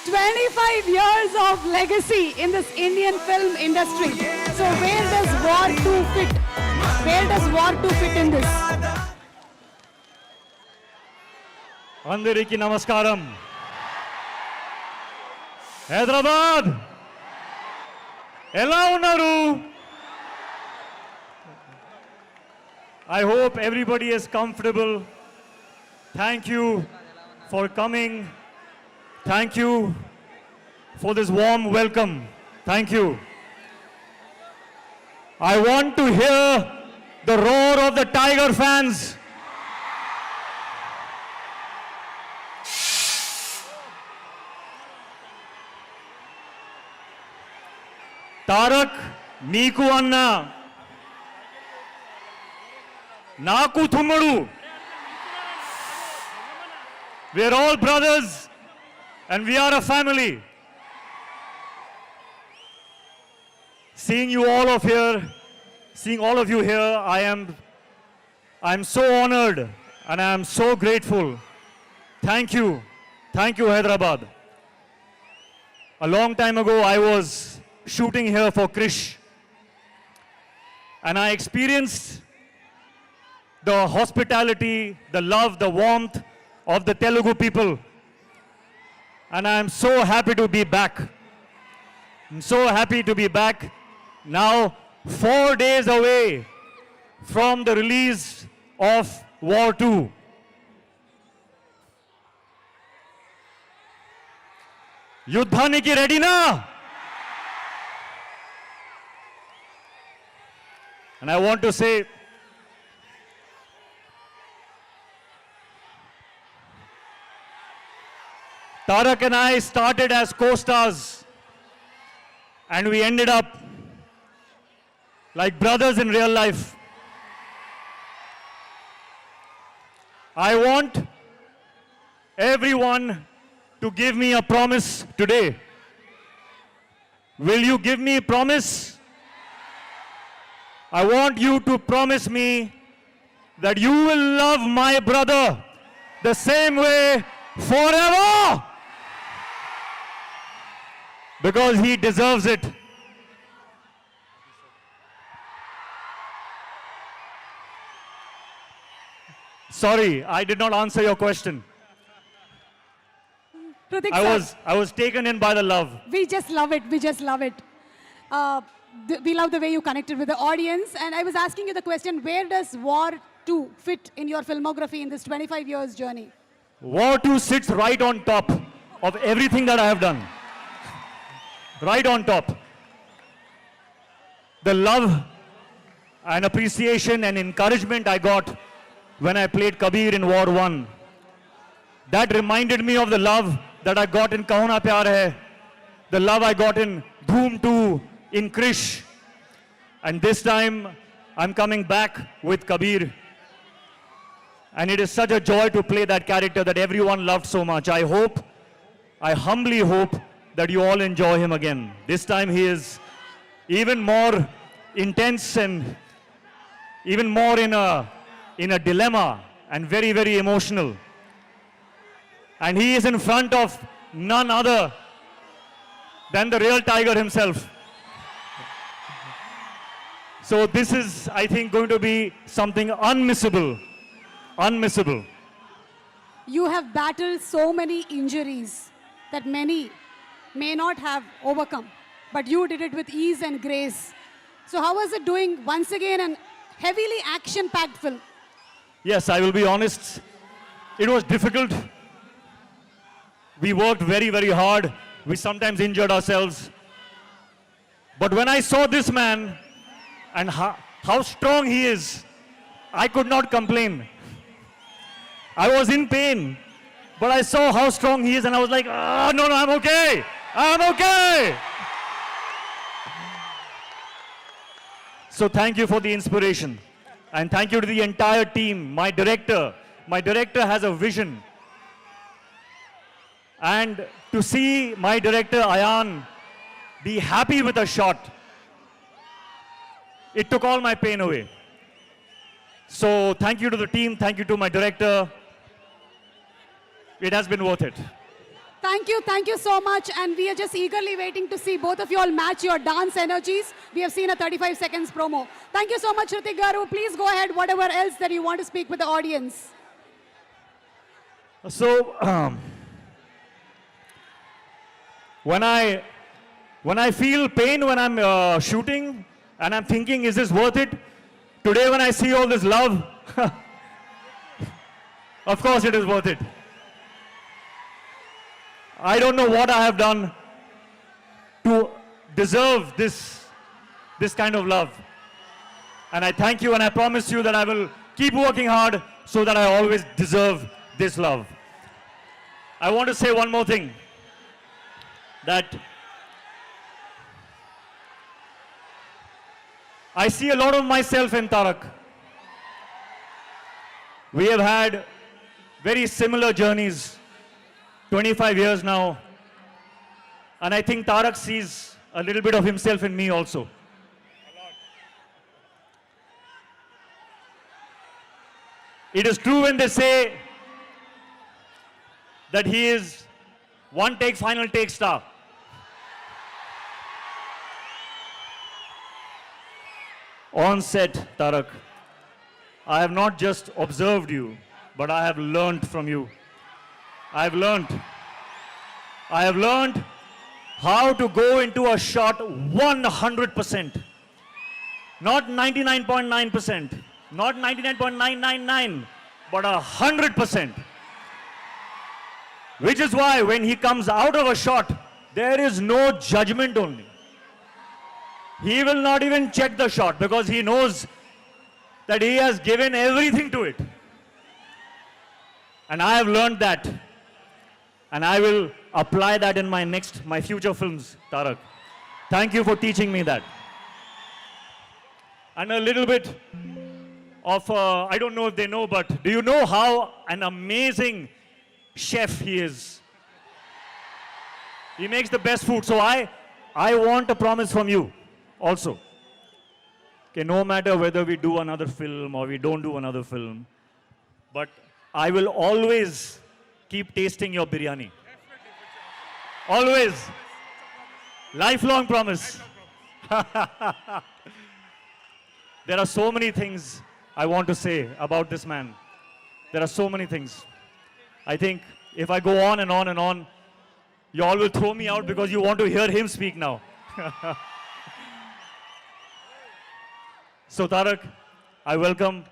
25 years of legacy in this Indian film industry. So where does War 2 fit? Where does War 2 fit in this? అందరికీ నమస్కారం. హైదరాబాద్ ఎలా ఉన్నారు? I hope everybody is comfortable. Thank you for coming. Thank you for this warm welcome. Thank you. I want to hear the roar of the Tiger fans. Tarak నీకు అన్న నాకు తుమ్ముడు. We are all brothers and we are a family. Seeing you all of here, seeing all of you here, I am so honored and I am so grateful. Thank you. Thank you, Hyderabad. A long time ago I was shooting here for Krish and I experienced the hospitality, the love, the warmth of the Telugu people, and I am so happy to be back. I'm so happy to be back now, 4 days away from the release of War 2. యుద్ధానికి రెడీనా? And I want to say, Tarak and I started as co-stars and we ended up like brothers in real life. I want everyone to give me a promise today. Will you give me a promise? I want you to promise me that you will love my brother the same way forever. Because he deserves it. Sorry, I did not answer your question. Hrithik I sir, was taken in by the love. we just love it. We just love it. We love the way you connected with the audience. And I was asking you the question, where does War 2 fit in your filmography in this 25 years journey? War 2 sits right on top of everything that I have done. Right on top. The love and appreciation and encouragement I got when I played Kabir in War 1. That reminded me of the love that I got in Kahuna Pyar Hai, the love I got in Dhoom 2, in Krish. And this time I'm coming back with Kabir. And it is such a joy to play that character that everyone loved so much. I humbly hope that you all enjoy him again. This time he is even more intense and even more in a dilemma and very, very emotional. And he is in front of none other than the real Tiger himself. So this is, I think, going to be something unmissable. Unmissable. You have battled so many injuries that many may not have overcome, but you did it with ease and grace. So how was it doing once again an heavily action-packed film? Yes, I will be honest. It was difficult. We worked very, very hard. We sometimes injured ourselves. But when I saw this man and how strong he is, I could not complain. I was in pain, but I saw how strong he is and I was like, no, I'm okay. I'm okay. So thank you for the inspiration. And thank you to the entire team, my director. My director has a vision. And to see my director, Ayan, be happy with a shot, it took all my pain away. So thank you to the team, thank you to my director. It has been worth it. Thank you so much. And we are just eagerly waiting to see both of you all match your dance energies. We have seen a 35 seconds promo. Thank you so much, Hrithik Garu. Please go ahead, whatever else that you want to speak with the audience. So, when I feel pain when I'm shooting and I'm thinking, is this worth it? Today when I see all this love, of course it is worth it. I don't know what I have done to deserve this kind of love. And I thank you and I promise you that I will keep working hard so that I always deserve this love. I want to say one more thing, that I see a lot of myself in Tarak. We have had very similar journeys, 25 years now, and I think Tarak sees a little bit of himself in me also. It is true when they say that he is one take, final take star. On set, Tarak, I have not just observed you, but I have learned from you. I have learned how to go into a shot 100%. Not 99.9%, not 99.999, but 100%. Which is why when he comes out of a shot, there is no judgment only. He will not even check the shot because he knows that he has given everything to it. And I have learned that. And I will apply that in my future films, Tarak. Thank you for teaching me that. And a little bit of, I don't know if they know, but do you know how an amazing chef he is? He makes the best food. So I want a promise from you also. Okay, no matter whether we do another film or we don't do another film, but I will always keep tasting your biryani. Always. Lifelong promise. There are so many things I want to say about this man. There are so many things. I think if I go on and on and on, you all will throw me out because you want to hear him speak now. So Tarak, I welcome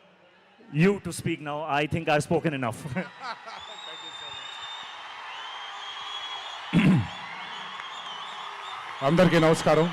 you to speak now. I think I've spoken enough. అందరికీ నమస్కారం.